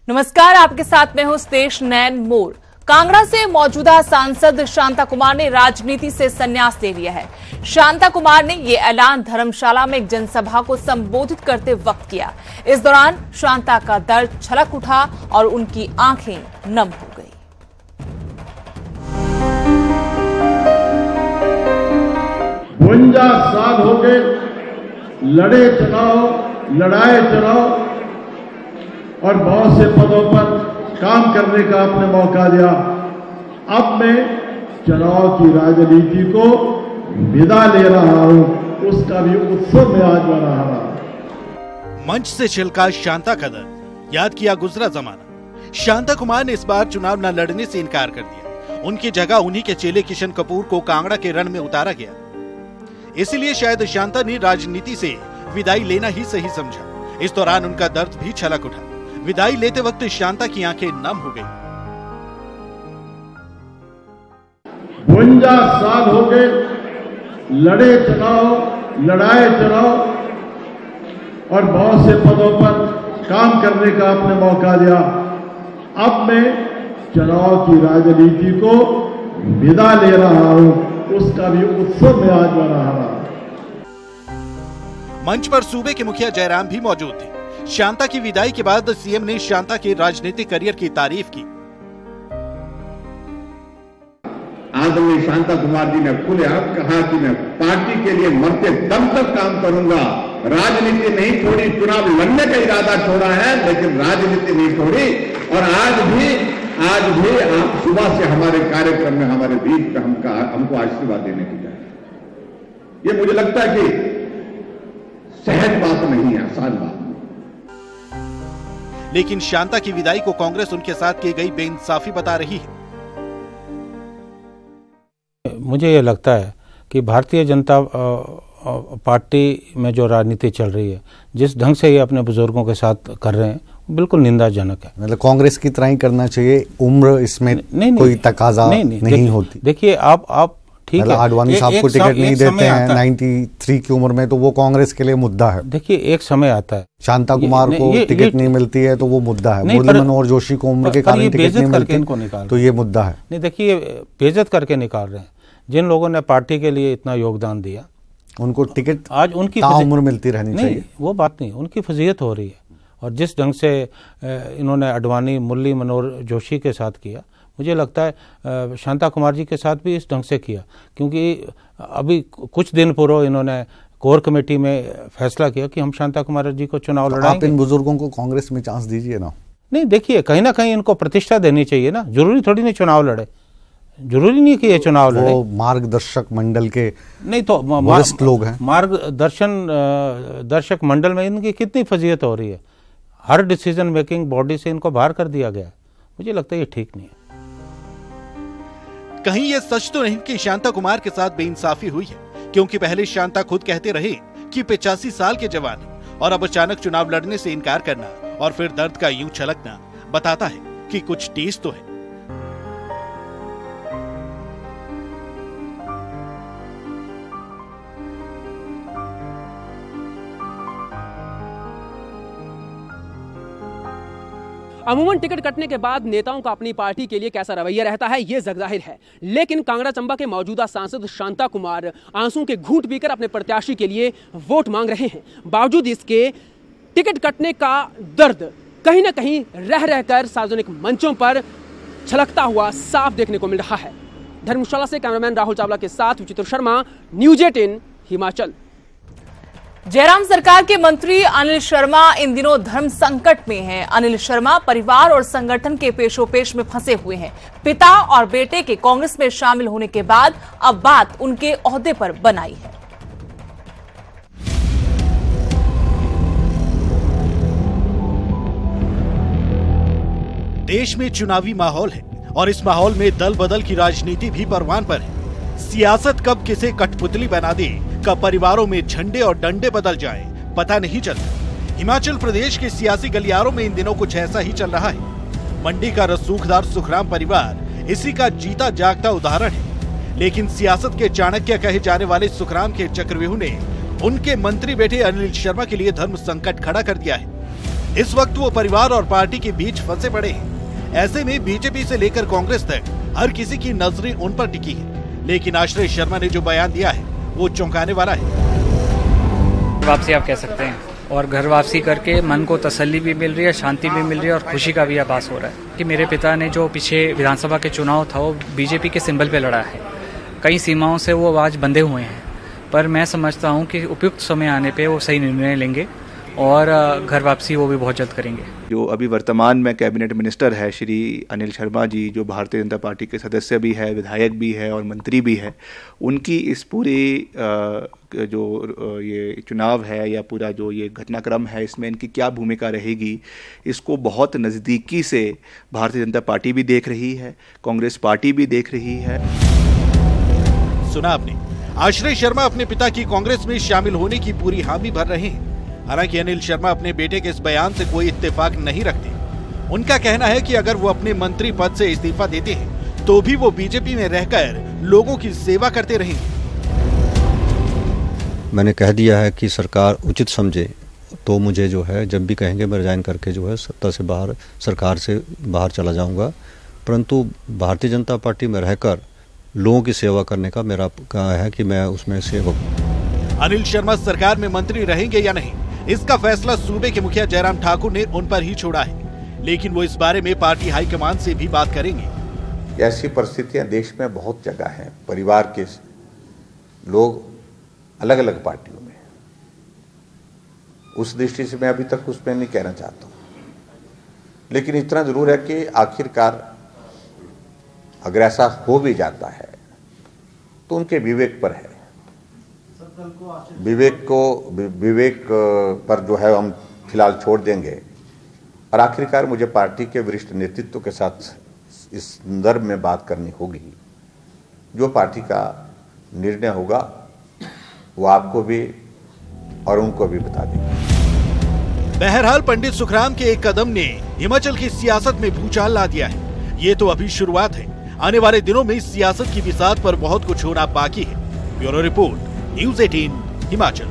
नमस्कार, आपके साथ मैं हूं स्तेश नैन मोर। कांगड़ा से मौजूदा सांसद शांता कुमार ने राजनीति से संन्यास ले लिया है। शांता कुमार ने ये ऐलान धर्मशाला में एक जनसभा को संबोधित करते वक्त किया। इस दौरान शांता का दर्द छलक उठा और उनकी आंखें नम हो गई। 52 साल हो गए, लड़ाए चुनाव और बहुत से पदों पर काम करने का आपने मौका दिया। अब मैं चुनाव की राजनीति को विदा ले रहा हूं, उसका भी उत्सव में आज मना रहा हूं। मंच से छिलका शांता का दर्द, याद किया गुजरा जमाना। शांता कुमार ने इस बार चुनाव न लड़ने से इनकार कर दिया। उनकी जगह उन्हीं के चेले किशन कपूर को कांगड़ा के रण में उतारा गया। इसलिए शायद शांता ने राजनीति से विदाई लेना ही सही समझा। इस दौरान उनका दर्द भी छलक उठा। विदाई लेते वक्त शांता की आंखें नम हो गई। 52 साल हो गए, लड़ाए चुनाव और बहुत से पदों पर काम करने का आपने मौका दिया। अब मैं चुनाव की राजनीति को विदा ले रहा हूं, उसका भी उत्सव में आज मना रहा हूं। मंच पर सूबे के मुखिया जयराम भी मौजूद थे। शांता की विदाई के बाद सीएम ने शांता के राजनीतिक करियर की तारीफ की। आदरणीय शांता कुमार जी ने खुलेआम कहा कि मैं पार्टी के लिए मरते दम तक काम करूंगा। राजनीति नहीं छोड़ी, चुनाव लड़ने का इरादा छोड़ा है, लेकिन राजनीति नहीं छोड़ी। और आज भी आप सुबह से हमारे कार्यक्रम में हमारे बीच में हमको आशीर्वाद देने की जाए। ये मुझे लगता है कि सहज बात नहीं है, आसान बात। लेकिन शांता की विदाई को कांग्रेस उनके साथ की गई बेइंसाफी बता रही है। मुझे ये लगता है कि भारतीय जनता पार्टी में जो राजनीति चल रही है, जिस ढंग से ये अपने बुजुर्गों के साथ कर रहे हैं, बिल्कुल निंदाजनक है। मतलब कांग्रेस की तरह ही करना चाहिए। उम्र इसमें कोई तकाजा नहीं होती। देखिए आप ठीक है, आडवाणी साहब को टिकट नहीं देते हैं 93 की उम्र में, तो वो कांग्रेस के लिए मुद्दा है। देखिए एक समय आता है, शांता कुमार को टिकट नहीं मिलती है तो वो मुद्दा है। मुरली मनोहर जोशी को उम्र के कारण टिकट नहीं मिलती तो ये मुद्दा है। नहीं, देखिए बेइज्जत करके निकाल रहे हैं। जिन लोगों ने पार्टी के लिए इतना योगदान दिया, उनको टिकट आज उनकी उम्र मिलती रहनी चाहिए। वो बात नहीं, उनकी फजीयत हो रही है। और जिस ढंग से इन्होंने आडवाणी मुरली मनोहर जोशी के साथ किया, मुझे लगता है शांता कुमार जी के साथ भी इस ढंग से किया। क्योंकि अभी कुछ दिन पूर्व इन्होंने कोर कमेटी में फैसला किया कि हम शांता कुमार जी को चुनाव लड़ाएंगे। आप इन बुजुर्गों को कांग्रेस में चांस दीजिए ना। नहीं, देखिए कहीं ना कहीं इनको प्रतिष्ठा देनी चाहिए ना। जरूरी थोड़ी नहीं चुनाव लड़े, जरूरी नहीं कि ये चुनाव लड़े। वो मार्गदर्शक मंडल के नहीं तो वरिष्ठ लोग हैं। दर्शक मंडल में इनकी कितनी फजीयत हो रही है। हर डिसीजन मेकिंग बॉडी से इनको बाहर कर दिया गया। मुझे लगता है ये ठीक नहीं है। कहीं ये सच तो नहीं कि शांता कुमार के साथ बेइंसाफी हुई है, क्योंकि पहले शांता खुद कहते रहे कि 85 साल के जवान हैं और अब अचानक चुनाव लड़ने से इनकार करना और फिर दर्द का यूं छलकना बताता है कि कुछ टीस तो है। अमूमन टिकट कटने के बाद नेताओं का अपनी पार्टी के लिए कैसा रवैया रहता है, ये जगजाहिर है। लेकिन कांगड़ा चंबा के मौजूदा सांसद शांता कुमार आंसू के घूंट पीकर अपने प्रत्याशी के लिए वोट मांग रहे हैं। बावजूद इसके टिकट कटने का दर्द कहीं ना कहीं रह रहकर सार्वजनिक मंचों पर छलकता हुआ साफ देखने को मिल रहा है। धर्मशाला से कैमरामैन राहुल चावला के साथ विचित्र शर्मा, न्यूज 18 हिमाचल। जयराम सरकार के मंत्री अनिल शर्मा इन दिनों धर्म संकट में हैं। अनिल शर्मा परिवार और संगठन के पेशोपेश में फंसे हुए हैं। पिता और बेटे के कांग्रेस में शामिल होने के बाद अब बात उनके ओहदे पर बनाई है। देश में चुनावी माहौल है और इस माहौल में दल बदल की राजनीति भी परवान पर है। सियासत कब किसे कठपुतली बना दे, कब परिवारों में झंडे और डंडे बदल जाए, पता नहीं चलता। हिमाचल प्रदेश के सियासी गलियारों में इन दिनों कुछ ऐसा ही चल रहा है। मंडी का रसूखदार सुखराम परिवार इसी का जीता जागता उदाहरण है। लेकिन सियासत के चाणक्य कहे जाने वाले सुखराम के चक्रव्यूह ने उनके मंत्री बेटे अनिल शर्मा के लिए धर्म संकट खड़ा कर दिया है। इस वक्त वो परिवार और पार्टी के बीच फंसे पड़े हैं। ऐसे में बीजेपी से लेकर कांग्रेस तक हर किसी की नजरें उन पर टिकी है। लेकिन आश्रय शर्मा ने जो बयान दिया है वो चौंकाने वाला है। वापसी आप कह सकते हैं, और घर वापसी करके मन को तसल्ली भी मिल रही है, शांति भी मिल रही है और खुशी का भी आभास हो रहा है कि मेरे पिता ने जो पीछे विधानसभा के चुनाव था वो बीजेपी के सिंबल पे लड़ा है। कई सीमाओं से वो आज बंधे हुए हैं, पर मैं समझता हूं कि उपयुक्त समय आने पे वो सही निर्णय लेंगे और घर वापसी वो भी बहुत जल्द करेंगे। जो अभी वर्तमान में कैबिनेट मिनिस्टर है श्री अनिल शर्मा जी, जो भारतीय जनता पार्टी के सदस्य भी है, विधायक भी है और मंत्री भी है, उनकी इस पूरी जो ये चुनाव है या पूरा जो ये घटनाक्रम है, इसमें इनकी क्या भूमिका रहेगी, इसको बहुत नज़दीकी से भारतीय जनता पार्टी भी देख रही है, कांग्रेस पार्टी भी देख रही है। सुना आपने, आश्रय शर्मा अपने पिता की कांग्रेस में शामिल होने की पूरी हामी भर रहे हैं। हालांकि अनिल शर्मा अपने बेटे के इस बयान से कोई इत्तेफाक नहीं रखते। उनका कहना है कि अगर वो अपने मंत्री पद से इस्तीफा देते हैं तो भी वो बीजेपी में रहकर लोगों की सेवा करते रहेंगे। मैंने कह दिया है कि सरकार उचित समझे तो मुझे जो है जब भी कहेंगे मैं रिजाइन करके जो है सत्ता से बाहर, सरकार से बाहर चला जाऊंगा, परंतु भारतीय जनता पार्टी में रहकर लोगों की सेवा करने का मेरा कहा है कि मैं उसमें सेवक। अनिल शर्मा सरकार में मंत्री रहेंगे या नहीं, इसका फैसला सूबे के मुखिया जयराम ठाकुर ने उन पर ही छोड़ा है, लेकिन वो इस बारे में पार्टी हाईकमान से भी बात करेंगे। ऐसी परिस्थितियां देश में बहुत जगह हैं, परिवार के लोग अलग अलग पार्टियों में, उस दृष्टि से मैं अभी तक उस पर नहीं कहना चाहता हूं, लेकिन इतना जरूर है कि आखिरकार अगर ऐसा हो भी जाता है तो उनके विवेक पर है। विवेक पर जो है हम फिलहाल छोड़ देंगे, और आखिरकार मुझे पार्टी के वरिष्ठ नेतृत्व के साथ इस संदर्भ में बात करनी होगी। जो पार्टी का निर्णय होगा वो आपको भी और उनको भी बता देंगे। बहरहाल पंडित सुखराम के एक कदम ने हिमाचल की सियासत में भूचाल ला दिया है। ये तो अभी शुरुआत है, आने वाले दिनों में सियासत की बिसात पर बहुत कुछ होना बाकी है। Bureau report, news 18 Himachal.